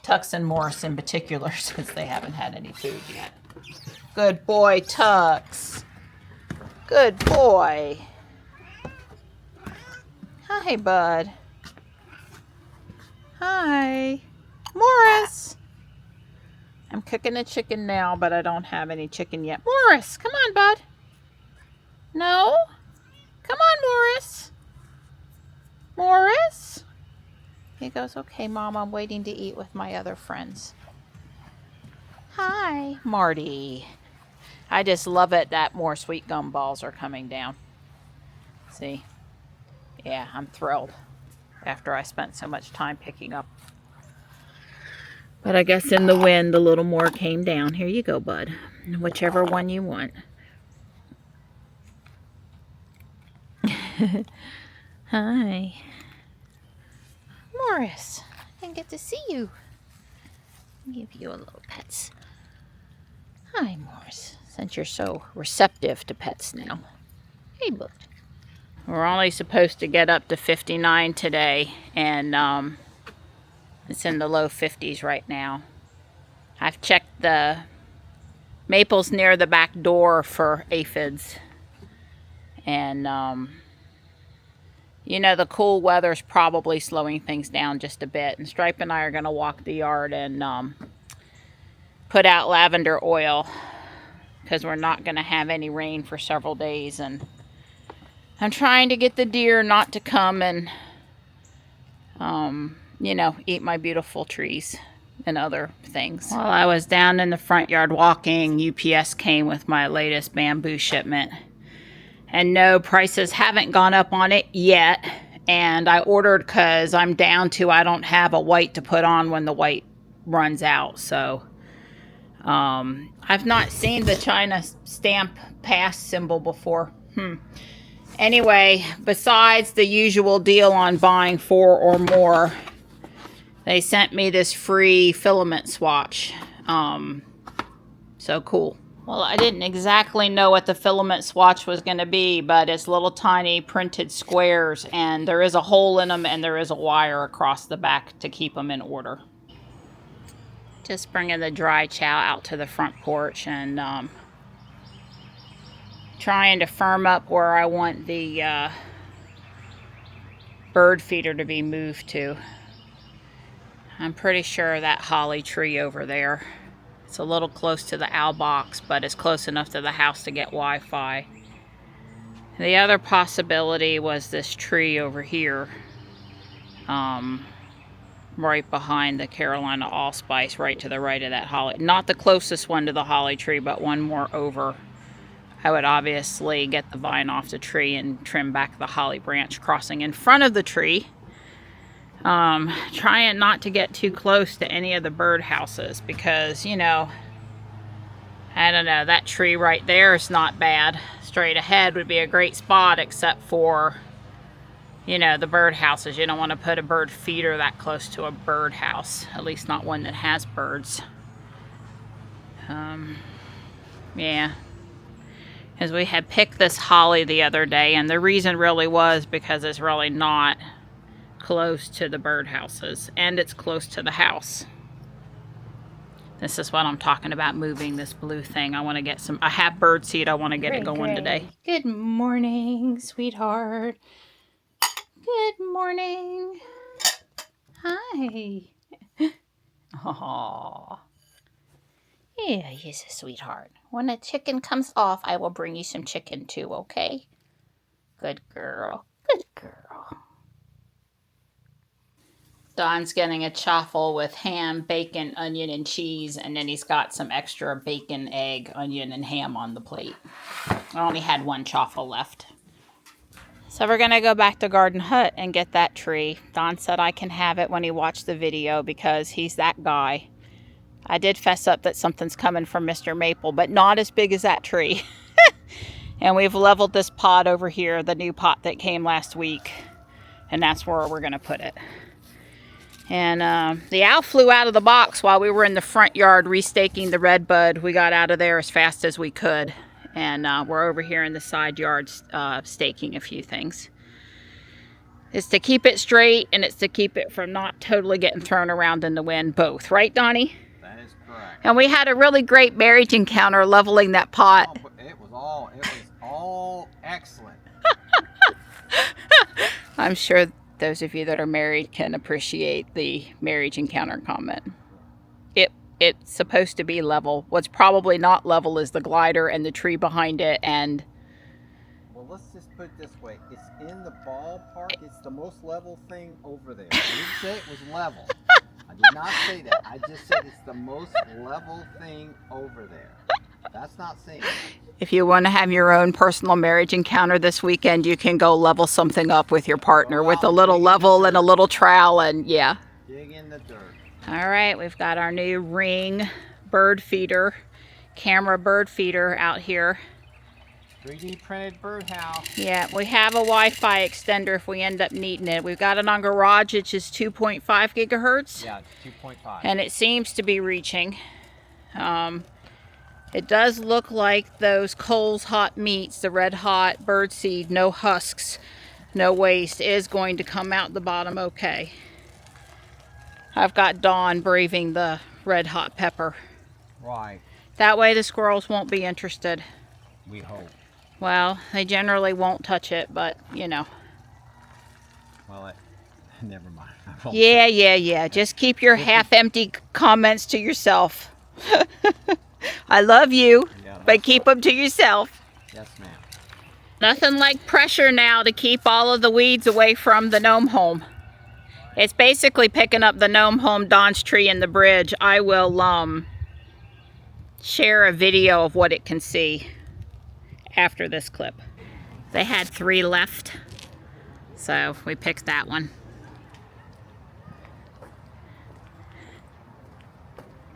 Tux and Morris in particular, since they haven't had any food yet. Good boy, Tux. Good boy. Hi, bud. Hi. Morris. I'm cooking a chicken now, but I don't have any chicken yet. Morris, come on, bud. No? Come on, Morris. Morris? He goes, okay, Mom, I'm waiting to eat with my other friends. Hi, Marty. I just love it that more sweet gum balls are coming down. See? Yeah, I'm thrilled after I spent so much time picking up. But I guess in the wind, a little more came down. Here you go, bud. Whichever one you want. Hi. Morris, I didn't get to see you. I'll give you a little pets. Hi, Morris, since you're so receptive to pets now. Hey, bud. We're only supposed to get up to 59 today, and it's in the low 50s right now. I've checked the maples near the back door for aphids, and you know, the cool weather's probably slowing things down just a bit. And Stripe and I are going to walk the yard and put out lavender oil, because we're not going to have any rain for several days. And I'm trying to get the deer not to come and, you know, eat my beautiful trees and other things. While I was down in the front yard walking, UPS came with my latest bamboo shipment. And no, prices haven't gone up on it yet. And I ordered because I'm down to, I don't have a white to put on when the white runs out. So I've not seen the China stamp pass symbol before. Anyway, besides the usual deal on buying 4 or more, they sent me this free filament swatch. So cool. Well, I didn't exactly know what the filament swatch was going to be, but it's little tiny printed squares, and there is a hole in them, and there is a wire across the back to keep them in order. Just bringing the dry chow out to the front porch and trying to firm up where I want the bird feeder to be moved to. I'm pretty sure that holly tree over there. It's a little close to the owl box, but it's close enough to the house to get Wi-Fi. The other possibility was this tree over here, right behind the Carolina Allspice, right to the right of that holly. Not the closest one to the holly tree, but one more over. I would obviously get the vine off the tree and trim back the holly branch crossing in front of the tree. Trying not to get too close to any of the bird houses, because, you know, I don't know, that tree right there is not bad. Straight ahead would be a great spot, except for, you know, the bird houses. You don't want to put a bird feeder that close to a bird house, at least not one that has birds. Yeah, because we had picked this holly the other day, and the reason really was because it's really not close to the bird houses, and it's close to the house. This is what I'm talking about, moving this blue thing. I want to get some, I have bird seed, I want to get it going today. Good morning, sweetheart. Good morning. Hi. Aww. Yeah, he's a sweetheart. When a chicken comes off, I will bring you some chicken too, okay? Good girl. Good girl. Don's getting a chaffle with ham, bacon, onion, and cheese, and then he's got some extra bacon, egg, onion, and ham on the plate. I only had one chaffle left. So we're going to go back to Garden Hut and get that tree. Don said I can have it when he watched the video because he's that guy. I did fess up that something's coming from Mr. Maple, but not as big as that tree. And we've leveled this pot over here, the new pot that came last week, and that's where we're going to put it. And the owl flew out of the box while we were in the front yard restaking the redbud. We got out of there as fast as we could. And we're over here in the side yard staking a few things. It's to keep it straight, and it's to keep it from not totally getting thrown around in the wind, both. Right, Donnie? That is correct. And we had a really great marriage encounter leveling that pot. Oh, it was all excellent. I'm sure those of you that are married can appreciate the marriage encounter comment. It's supposed to be level. What's probably not level is the glider and the tree behind it. And well, let's just put it this way. It's in the ballpark. It's the most level thing over there. I didn't say it was level. I did not say that. I just said it's the most level thing over there. That's not saying that. If you want to have your own personal marriage encounter this weekend, you can go level something up with your partner with a little level and a little trowel, and yeah. Dig in the dirt. All right, we've got our new Ring bird feeder, camera bird feeder out here. 3D printed birdhouse. Yeah, we have a Wi-Fi extender if we end up needing it. We've got it on garage, which is 2.5 gigahertz. Yeah, 2.5. And it seems to be reaching. It does look like those Cole's Hot Meats, the red hot bird seed, no husks, no waste, is going to come out the bottom okay. I've got Dawn braving the red hot pepper. Right. That way the squirrels won't be interested. We hope. Well, they generally won't touch it, but you know. Well, never mind. Yeah. Just keep your half-empty comments to yourself. I love you, but keep them to yourself. Yes, ma'am. Nothing like pressure now to keep all of the weeds away from the gnome home. It's basically picking up the gnome home, Don's tree, and the bridge. I will share a video of what it can see after this clip. They had 3 left, so we picked that one.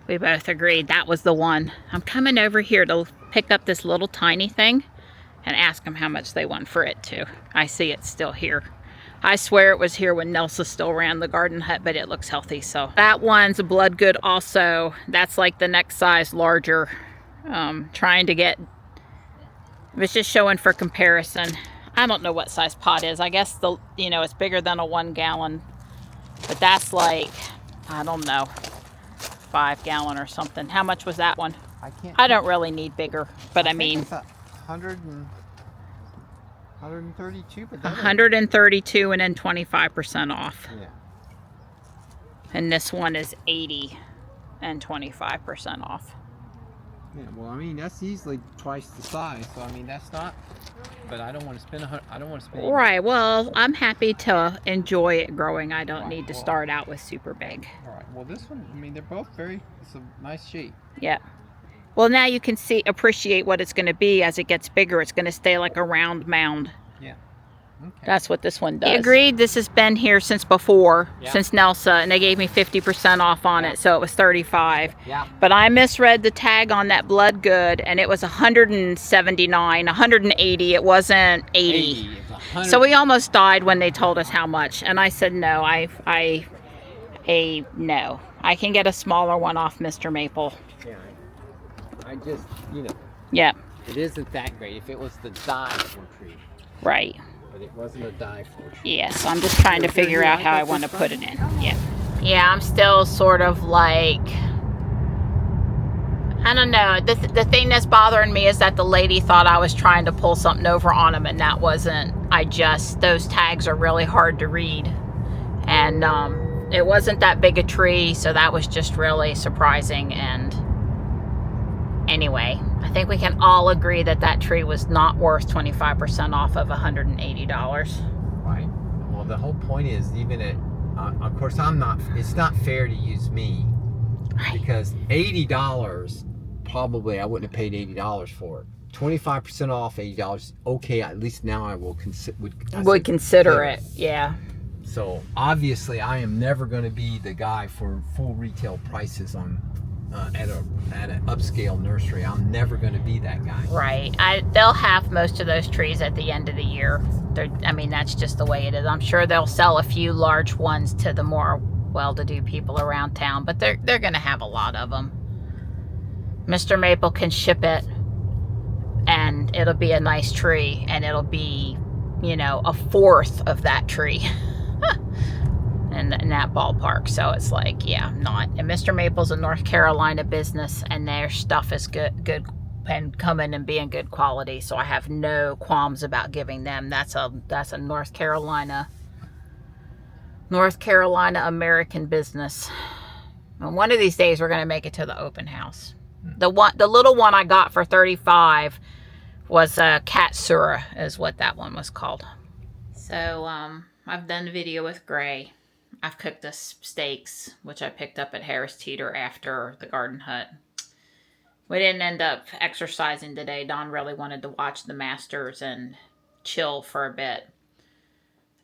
We both agreed that was the one. I'm coming over here to pick up this little tiny thing and ask them how much they want for it too. I see it's still here. I swear it was here when Nelsa still ran the garden hut, but it looks healthy. So that one's a blood good also. That's like the next size larger. Trying to get, it was just showing for comparison. I don't know what size pot is. I guess it's bigger than a 1 gallon, but that's like, I don't know, 5 gallon or something. How much was that one? I don't really need bigger, but I mean, it's 132, but 132 and then 25% off. Yeah. And this one is 80 and 25% off. Yeah, well, I mean, that's easily twice the size, so I mean, that's not, but I don't want to spend Right, well, I'm happy to enjoy it growing. I don't need to start out with super big. All right, well, this one, I mean, they're both it's a nice shape. Yeah. Well, now you can appreciate what it's going to be as it gets bigger. It's going to stay like a round mound. Yeah. Okay. That's what this one does. He agreed this has been here since before, since Nelsa, and they gave me 50% off on it, so it was 35. Yeah. But I misread the tag on that blood good, and it was 179, 180. It wasn't 80. So we almost died when they told us how much, and I said no. No. I can get a smaller one off Mr. Maple. Yeah. I just, Yeah. It isn't that great. If it was the die for tree. Right. But it wasn't a die for tree. Yeah, so I'm just trying to figure out how I want to put it in. Yeah. Yeah, I'm still sort of like, I don't know. The thing that's bothering me is that the lady thought I was trying to pull something over on them, and that wasn't. Those tags are really hard to read. And it wasn't that big a tree, so that was just really surprising. And anyway, I think we can all agree that that tree was not worth 25% off of $180. Right. Well, the whole point is, even of course, it's not fair to use me. Right. Because $80, probably I wouldn't have paid $80 for it. 25% off, $80, okay, at least now I would consider it. Yeah. So obviously I am never going to be the guy for full retail prices on at an upscale nursery. I'm never going to be that guy. Right. They'll have most of those trees at the end of the year. That's just the way it is. I'm sure they'll sell a few large ones to the more well-to-do people around town, but they're going to have a lot of them. Mr. Maple can ship it, and it'll be a nice tree, and it'll be you know, a fourth of that tree in that ballpark. So it's like, yeah, not. And Mr. Maple's a North Carolina business, and their stuff is good and coming and being good quality. So I have no qualms about giving them. That's a North Carolina American business. And one of these days we're going to make it to the open house. The little one I got for $35 was Katsura, is what that one was called. So I've done the video with Gray. I've cooked the steaks, which I picked up at Harris Teeter after the garden hut. We didn't end up exercising today. Don really wanted to watch the Masters and chill for a bit.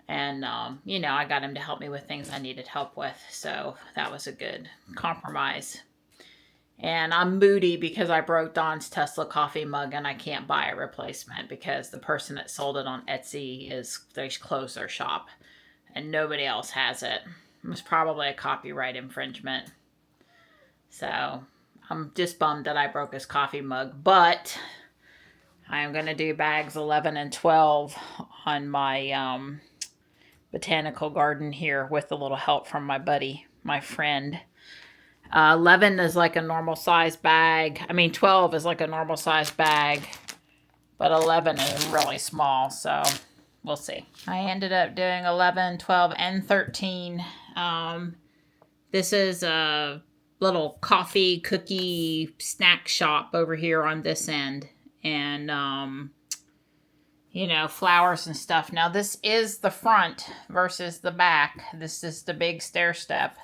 And, you know, I got him to help me with things I needed help with. So that was a good compromise. And I'm moody because I broke Don's Tesla coffee mug and I can't buy a replacement because the person that sold it on Etsy they closed their shop and nobody else has it. It was probably a copyright infringement. So I'm just bummed that I broke his coffee mug, but I'm going to do bags 11 and 12 on my botanical garden here with a little help from my buddy, my friend. 11 is like a normal size bag. I mean, 12 is like a normal size bag, but 11 is really small, so we'll see. I ended up doing 11, 12, and 13. This is a little coffee, cookie, snack shop over here on this end. And, you know, flowers and stuff. Now, this is the front versus the back. This is the big stair step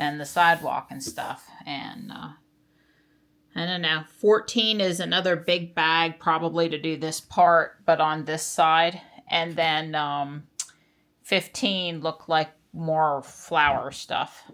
and the sidewalk and stuff. And I don't know. 14 is another big bag probably to do this part, but on this side. And then 15 looked like more flower stuff.